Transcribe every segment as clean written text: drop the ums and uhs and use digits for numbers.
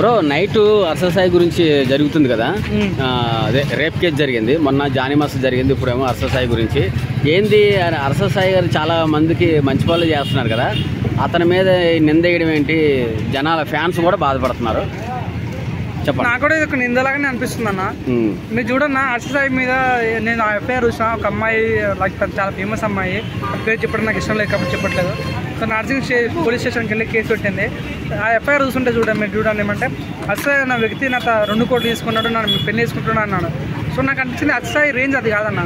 Bro night Harsha Sai గురించి జరుగుతుంది కదా, అదే రేప్ కేసు జరిగింది మొన్న, జానీ మాస్టర్ జరిగింది, ఇప్పుడేమో హర్ష సాయి గురించి. ఏంది హర్ష సాయి గారు చాలా మందికి మంచి పనులు చేస్తున్నారు కదా, అతని మీద నిందేయడం ఏంటి? జనాల ఫ్యాన్స్ కూడా బాధపడుతున్నారు. చెప్పండి. నాకు కూడా ఇది ఒక నిందలాగానే అనిపిస్తుంది అన్న. మీరు చూడన్నా హర్ష సాయి మీద నేను ఎఫ్ఐఆర్ చూసిన. ఒక అమ్మాయి లైక్ చాలా ఫేమస్ అమ్మాయి, పేరు చెప్పడం నాకు ఇష్టం లేదు కాబట్టి చెప్పట్లేదు. సో నర్సింగ్ పోలీస్ స్టేషన్కి వెళ్ళి కేసు పెట్టింది. ఆ ఎఫ్ఐఆర్ చూస్తుంటే మీరు చూడండి ఏమంటే హర్ష సాయి నా వ్యక్తి నా 2 కోట్లు తీసుకున్నాడు, నన్ను పెళ్లి చేసుకుంటున్నాడు అన్నాడు. సో నాకు అనిపించింది హర్ష సాయి రేంజ్ అది కాదన్న.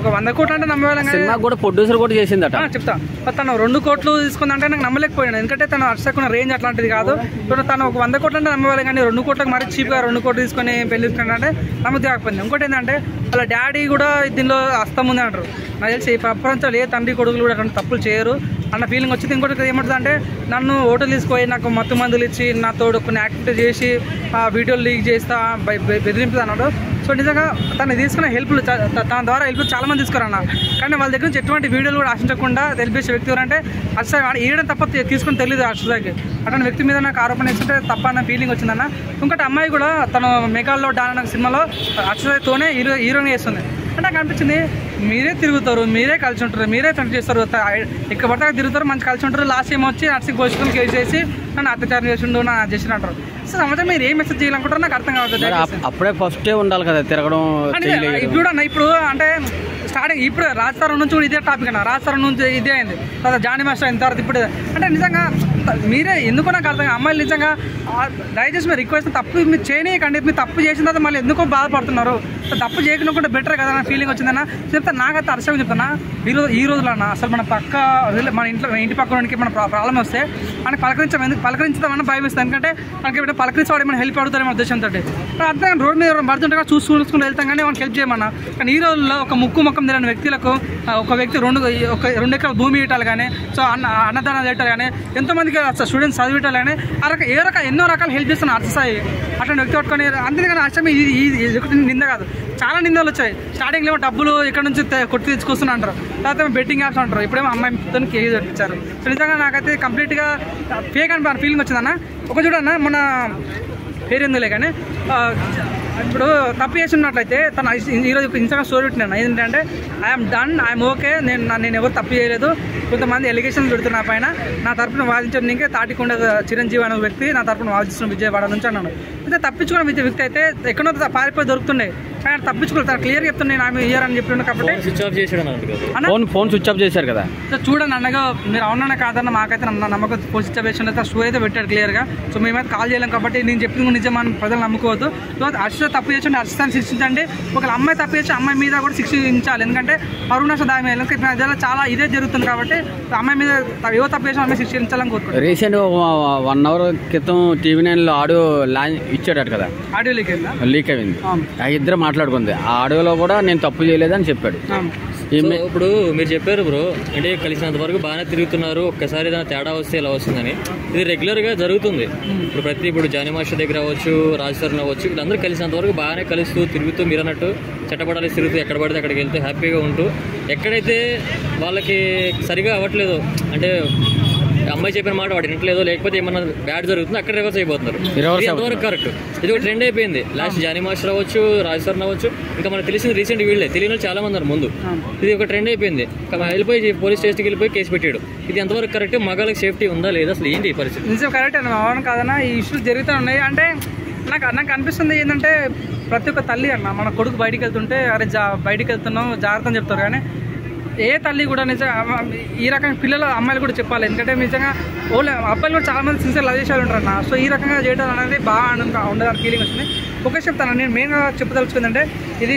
ఒక 100 కోట్లు అంటే నమ్మేవాళ్ళం, కూడా ప్రొడ్యూసర్ కూడా చేసిందట. చెప్తా, తను 2 కోట్లు తీసుకుందంటే నాకు నమ్మలేకపోయాను. ఎందుకంటే తను హర్ష సాయి రేంజ్ అట్లాంటిది కాదు. తను ఒక 100 కోట్లు అంటే నమ్మేవాళ్ళం, కానీ 2 కోట్లకు మరి చీప్గా 2 కోట్లు తీసుకొని పెళ్లి తీసుకుంటే నమ్మది కాకపోయింది. ఇంకోటి ఏంటంటే వాళ్ళ డాడీ కూడా దీనిలో హస్తం ఉంది అంటారు. నాకు తెలిసి ప్రపంచంలో ఏ తండ్రి కొడుకులు కూడా అటువంటి తప్పులు చేయరు అన్న ఫీలింగ్ వచ్చింది. ఇంకోటి ఏమంటుంది అంటే నన్ను హోటల్ తీసుకుపోయి నాకు మత్తు మందులు ఇచ్చి నాతో కొన్ని యాక్టివిటీ చేసి ఆ వీడియోలు లీక్ చేస్తా బెదిరింపుది అన్నాడు. సో నిజంగా తను తీసుకున్న హెల్ప్లు, తన ద్వారా హెల్ప్ చాలా మంది తీసుకురన్న. కానీ వాళ్ళ దగ్గర నుంచి ఎటువంటి వీడియోలు కూడా ఆశించకుండా తెలిపేసే వ్యక్తి ఎవరంటే హర్ష సాయి. ఈయడం తప్ప తీసుకుని తెలియదు హర్ష సాయికి. అటువంటి వ్యక్తి మీద నాకు ఆరోపణ ఇస్తుంటే తప్ప అన్న ఫీలింగ్ వచ్చిందన్న. ఇంకోటి అమ్మాయి కూడా తను మెగాల్లో డాన్ అనే సినిమాలో హర్ష సాయితోనే హీరోయిన్ చేస్తుంది. అంటే నాకు అనిపించింది, మీరే తిరుగుతారు, మీరే కలిసి ఉంటారు, మీరే ఫ్రెండ్ చేస్తారు, ఇక్కడ పడతా తిరుగుతారు, మంచి కలిసి ఉంటారు. లాస్ట్ ఏమో వచ్చి నర్సింగ్ పోషకులు కేసు చేసి నన్ను అత్యాచారం చేసిండు, నా చేసిన అంటారు. సో సమాజం మీరు ఏం మెసేజ్ చేయాలనుకుంటారో నాకు అర్థం కావట్లేదు. అప్పుడే ఫస్టే ఉండాలి కదా తిరగడం. ఇప్పుడు ఇప్పుడు అంటే స్టార్టింగ్ ఇప్పుడు రాజస్థానం నుంచి కూడా ఇదే టాపిక్ అన్న. రాజస్థానం నుంచి ఇదే అయింది, తర్వాత జానీ మాస్టర్ అయిన తర్వాత ఇప్పుడు అంటే నిజంగా మీరే ఎందుకో నాకు అర్థం. అమ్మాయిలు నిజంగా దయచేసి మీరు రిక్వెస్ట్ తప్పు మీరు చేయనీయకండి. మీరు తప్పు చేసిన తర్వాత మళ్ళీ ఎందుకో బాధపడుతున్నారు. తప్పు చేయకుండా బెటర్ కదా అన్న ఫీలింగ్ వచ్చిందన్న. చెప్తా నాకైతే హర్షం చెప్తానా, ఈ రోజులో అన్న అసలు మన మన ఇంటి పక్కనకి మన ప్రాబ్లం వస్తే మనకి పలకరించదామని భయం ఇస్తుంది. ఎందుకంటే మనకి పలకరించవాడు ఏమైనా హెల్ప్ అడుగుతారేమో ఉద్దేశంతో అర్థం. రోడ్డు మీద పడుతుంటే చూసుకుని వెళ్తాం, కానీ మనకి హెల్ప్ చేయమన్నా. కానీ ఈ రోజుల్లో ఒక ముక్కు ముఖం తెలియని వ్యక్తులకు ఒక వ్యక్తి 2 ఎకరాల భూమి ఇవ్వటాలు కానీ, సో అన్నదానాలు పెట్టాలి కానీ, ఎంతోమందికి స్టూడెంట్స్ చదివిటాలు కానీ ఎన్నో రకాల హెల్ప్ చేస్తున్నారు హర్ష సాయి. అట్లాంటి వ్యక్తి పట్టుకొని అంతేగాని హర్షం ఇది నింద కాదు, చాలా నిందలు వచ్చాయి. స్టార్టింగ్లో ఏమో డబ్బులు ఇక్కడ నుంచి కొట్టి తెచ్చుకొస్తున్నా అంటారు, తర్వాత బెట్టింగ్ యాప్స్ అంటారు, ఇప్పుడేమో అమ్మాయితో కేసు తెప్పించారు. సో నిజంగా నాకైతే కంప్లీట్గా ఫేక్ అని ఫీలింగ్ వచ్చిందన్న. ఒక చూడన్న మన పేరు ఎందులే కానీ ఇప్పుడు తప్పు చేస్తున్నట్లయితే తను ఈరోజు ఇన్స్టాగ్రామ్ స్టోరీ పెట్టినాను. ఏంటంటే ఐఎమ్ డన్, ఐఎమ్ ఓకే, నేను ఎవరు తప్పు చేయలేదు. కొంతమంది ఎలిగేషన్స్ పెడుతున్న పైన నా తరపున వాదించడానికే తాటికొండ చిరంజీవి అనే వ్యక్తి నా తరపున వాదిస్తున్న విజయవాడ నుంచి అన్నాను. అయితే తప్పించుకున్న వ్యక్తి అయితే ఎక్కడో పారిపోయి దొరుకుతుండే, కానీ తప్పించుకోలేదు. తను క్లియర్ చెప్తుండే ఆమె ఇయ్యర్ అని చెప్తుండే. కాబట్టి ఫోన్ స్విచ్ ఆఫ్ చేశారు కదా. సో చూడండి అన్నగా మీరు అవునన్నా కాదన్న మాకైతే నమ్మకం. ఫోన్ స్విచ్ ఆఫ్ చేసిన అయితే స్టోరీ అయితే పెట్టాడు క్లియర్గా. సో మేమైతే కాల్ చేయలేం కాబట్టి నేను చెప్పింది నిజమని ప్రజలు నమ్ముకోవద్దు. సో హర్ష తప్పు చేసి హర్షితాన్ని శిక్షించండి. ఒక అమ్మాయి తప్పు చేసి అమ్మాయి మీద కూడా శిక్షించాలి. ఎందుకంటే పరువునష్ట దాయం చాలా ఇదే జరుగుతుంది కాబట్టి అమ్మాయి మీద ఏవో తప్పు చేసి అమ్మాయి శిక్షించాలని కోరుకుంటున్నాను. రీసెంట్ 1 అవర్ క్రితం TV9 ఆడియో ఇచ్చాడు కదా, ఆడియో లీక్ అయింది. ఆ ఇద్దరు మాట్లాడుకుంది. ఆ ఆడియోలో కూడా నేను తప్పు చేయలేదని చెప్పాడు. ఇప్పుడు మీరు చెప్పారు బ్రో, అంటే కలిసినంత వరకు బాగానే తిరుగుతున్నారు, ఒక్కసారి ఏదైనా తేడా వస్తే ఇలా వస్తుందని. ఇది రెగ్యులర్గా జరుగుతుంది. ఇప్పుడు జానీ మాస్టర్ దగ్గర అవ్వచ్చు, రాజస్థాన్ అవ్వచ్చు, వీళ్ళందరూ కలిసినంత వరకు బాగానే కలుస్తూ తిరుగుతూ మీరు అన్నట్టు చట్టపడాలి తిరుగుతూ ఎక్కడ పడితే అక్కడికి వెళ్తూ హ్యాపీగా ఉంటూ, ఎక్కడైతే వాళ్ళకి సరిగా అవ్వట్లేదు అంటే అమ్మాయి చెప్పిన మాట వాడు వినట్లేదు, లేకపోతే ఏమన్నా బ్యాడ్ జరుగుతుంది అక్కడ రివర్స్ అయిపోతున్నారు. ఎంతవరకు కరెక్ట్? ఇది ఒక ట్రెండ్ అయిపోయింది. లాస్ట్ జానీ మాస్టర్ అవ్వచ్చు, రాజస్థాన్ అవ్వచ్చు, ఇంకా మనకు తెలిసింది రీసెంట్ వీళ్ళే, తెలియని చాలా మంది ఉన్నారు ముందు. ఇది ఒక ట్రెండ్ అయిపోయింది. వెళ్ళిపోయి పోలీస్ స్టేషన్కి వెళ్ళిపోయి కేసు పెట్టాడు. ఇది ఎంతవరకు కరెక్ట్? మగాళ్ళకి సేఫ్టీ ఉందా లేదా? అసలు ఏంటి ఈ పరిస్థితి? నిజం కరెక్ట్ అన్న, అవును కాదన్నా. ఈ ఇష్యూస్ జరుగుతూ ఉన్నాయి. అంటే నాకు అనిపిస్తుంది ఏంటంటే ప్రతి ఒక్క తల్లి అన్న మన కొడుకు బయటికి వెళ్తుంటే అరే బయటికి వెళ్తున్నాం జాగ్రత్త అని చెప్తారు. కానీ ఏ తల్లి కూడా నిజంగా ఈ రకంగా పిల్లల అమ్మాయిలు కూడా చెప్పాలి. ఎందుకంటే నిజంగా అబ్బాయిలు కూడా చాలా మంది సిన్సియర్ లవ్ చేసేవాళ్ళు ఉంటారు అన్న. సో ఈ రకంగా చేయడం అనేది బాగా ఉండదని ఫీలింగ్ వచ్చింది. ఒకే చెప్తాను, నేను మెయిన్గా చెప్పదలుచుకుందంటే ఇది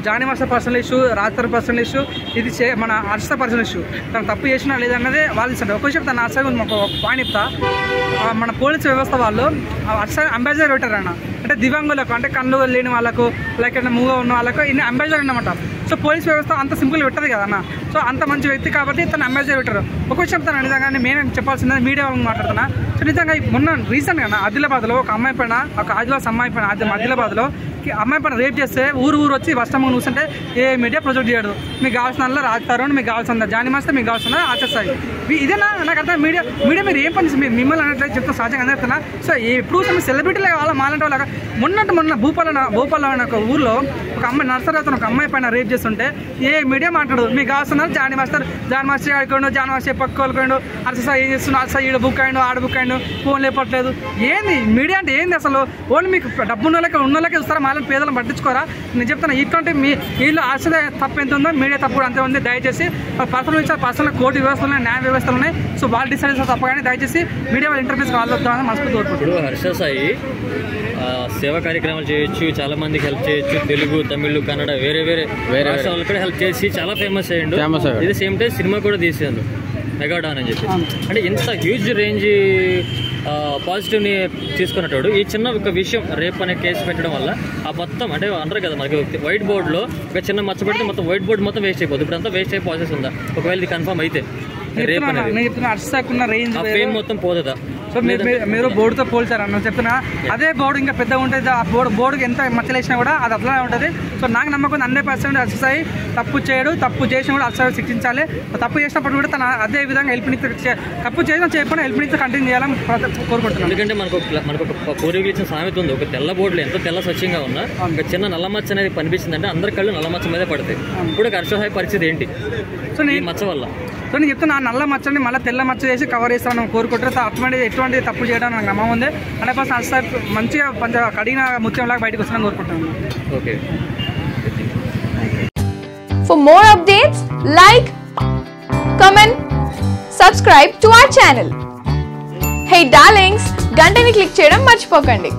Jani master personal issue, Rajasthan personal issue, ఇది మన హర్ష పర్సనల్ ఇష్యూ. తను తప్పు చేసినా లేదన్నదే వాళ్ళు ఇస్తారు. ఒకే చెప్తాను, హర్ష మాకు పాయింట్ చెప్తా. మన పోలీస్ వ్యవస్థ వాళ్ళు హర్ష అంబాసిడర్ పెట్టారన్న. అంటే దివ్యాంగులకు, అంటే కళ్ళు లేని వాళ్ళకు, లైక్ మూగా ఉన్న వాళ్ళకు ఇన్ని అంబాసిడర్ అన్నమాట. సో పోలీస్ వ్యవస్థ అంత సింపుల్ పెట్టదు కదన్న. సో అంత మంచి వ్యక్తి కాబట్టి తను అంబాసిడర్ పెట్టారు. ఒక చెప్తాను నిజంగా, నేను చెప్పాల్సిందే మీడియా వాళ్ళని మాట్లాడుతున్నా. సో నిజంగా మొన్న రీసెంట్గా ఆదిలాబాద్లో ఒక అమ్మాయి పైన, ఒక ఆదివాసి అమ్మాయి పైన ఆదిలాబాద్లో అమ్మాయి పైన రేప్ చేస్తే ఊరు వచ్చి వస్టమ్గా చూస్తుంటే ఏ మీడియా ప్రొజెక్ట్ చేయడు. మీకు కావాల్సిన రాస్తారు, మీకు కావాల్సిన జానీ మాస్టర్, మీకు కావాల్సిన ఆచరిస్తాయి. ఇదేనా నాకు అర్థం. మీడియా మీరు ఏం పని మిమ్మల్ని అన్నట్లయితే చెప్తా సహజంగా అందరుతున్నా. సో ఎప్పుడు సెలబ్రిటీలే కావాలా మాలంటే వాళ్ళగా. మొన్న భూపాల అనే ఒక ఊర్లో ఒక అమ్మాయి నర్సరీ అవుతున్న ఒక అమ్మాయి పైన రేప్ చేస్తుంటే ఏ మీడియా మాట్లాడు. మీకు కావాల్సిన జానీ మాస్టర్ ఆడుకోండు, జానీ మాస్టర్ పక్కోలుకోండు, అర్ససాయి ఏం చేస్తున్నాడు, అర్ససాయి ఈడ బుక్ అయ్యిండు, ఆడ బుక్ అయ్యిండు, ఫోన్ లేపట్లేదు. ఏంది మీడియా అంటే ఏంది అసలు? ఓన్లీ మీకు డబ్బు ఉన్న వాళ్ళకే ఇస్తారా, మాలని పేదలను పట్టించుకోరా? నేను చెప్తాను ఇటువంటి మీ వీళ్ళు అర్సద తప్పు ఎంత ఉందో మీడియా తప్పు అంతే ఉంది. దయచేసి పర్సనల్ కోర్టు వ్యవస్థలు ఉన్నాయి, న్యాయ వ్యవస్థలు ఉన్నాయి. సో వాళ్ళు డిసైడ్ చేస్తారు తప్ప. కానీ దయచేసి మీడియా వాళ్ళ ఇంటర్వ్యూస్ వాళ్ళొద్దామని మనసు కోరుకుంటున్నాను. హర్షసాయి సేవా కార్యక్రమాలు చేయొచ్చు, చాలా మందికి హెల్ప్ చేయొచ్చు. తెలుగు, తమిళ్, కన్నడ వేరే రాష్ట్రాల వాళ్ళకి కూడా హెల్ప్ చేసి చాలా ఫేమస్ అయ్యిండు. ఇది సేమ్ టైం సినిమా కూడా తీసేయండు మెగాడాన్ అని చెప్పి. అంటే ఇంత హ్యూజ్ రేంజ్ పాజిటివ్ని తీసుకున్నట్టు ఈ చిన్న ఒక విషయం రేప్ అనే కేసు పెట్టడం వల్ల ఆ మొత్తం అంటే అంటారు కదా మనకి వైట్ బోర్డులో ఒక చిన్న మచ్చ పెడితే మొత్తం వైట్ బోర్డు మొత్తం వేస్ట్ అయిపోతుంది. ఇప్పుడు అంతా వేస్ట్ అయ్యే ప్రాసెస్ ఉందా ఒకవేళ ఇది కన్ఫర్మ్ అయితే? రేప్ ఫేమ్ మొత్తం పోతుందా? సో మీరు బోర్డుతో పోల్చారు అన్న చెప్తున్నా. అదే బోర్డు ఇంకా పెద్దగా ఉంటుంది. ఆ బోర్డుకి ఎంత మచ్చలేసినా కూడా అది అట్లానే ఉంటుంది. సో నాకు నమ్మకం 100% అర్ససాయి తప్పు చేయడు. తప్పు చేసినా కూడా అర్ససాయి శిక్షించాలి. తప్పు చేసినప్పుడు కూడా తన అదే విధంగా హెల్ప్ని తప్పు చేసినా చేయకుండా హెల్ప్ని కంటిన్యూ చేయాలని కోరుకుంటున్నాను. ఎందుకంటే మనకు ఒక పూర్వీకులు ఇచ్చిన సామెత ఉంది. ఒక తెల్ల బోర్డులో ఎంతో తెల్ల స్వచ్ఛంగా ఉన్నా ఒక చిన్న నల్లమచ్చ అనేది కనిపిస్తుందంటే అందరి కళ్ళు నల్లమచ్చ మీదే పడతాయి. ఇప్పుడు అర్ససాయి పరిస్థితి ఏంటి? సో ఈ మచ్చ వల్ల సో నేను చెప్తున్నా నల్ల మచ్చని మళ్ళీ తెల్ల మచ్చ చేసి కవర్ చేస్తాను కోరుకుంటారు. ఎటువంటి తప్పు చేయడానికి నాకు నమ్మకం ఉంది. 100% అర్ససాయి మంచిగా కడిగిన ముత్యంలాగా బయటకు వస్తానని కోరుకుంటున్నాను. Okay. For more updates, like, comment, subscribe to our channel. Hey darlings, గంటని click చేయడం మర్చిపోకండి.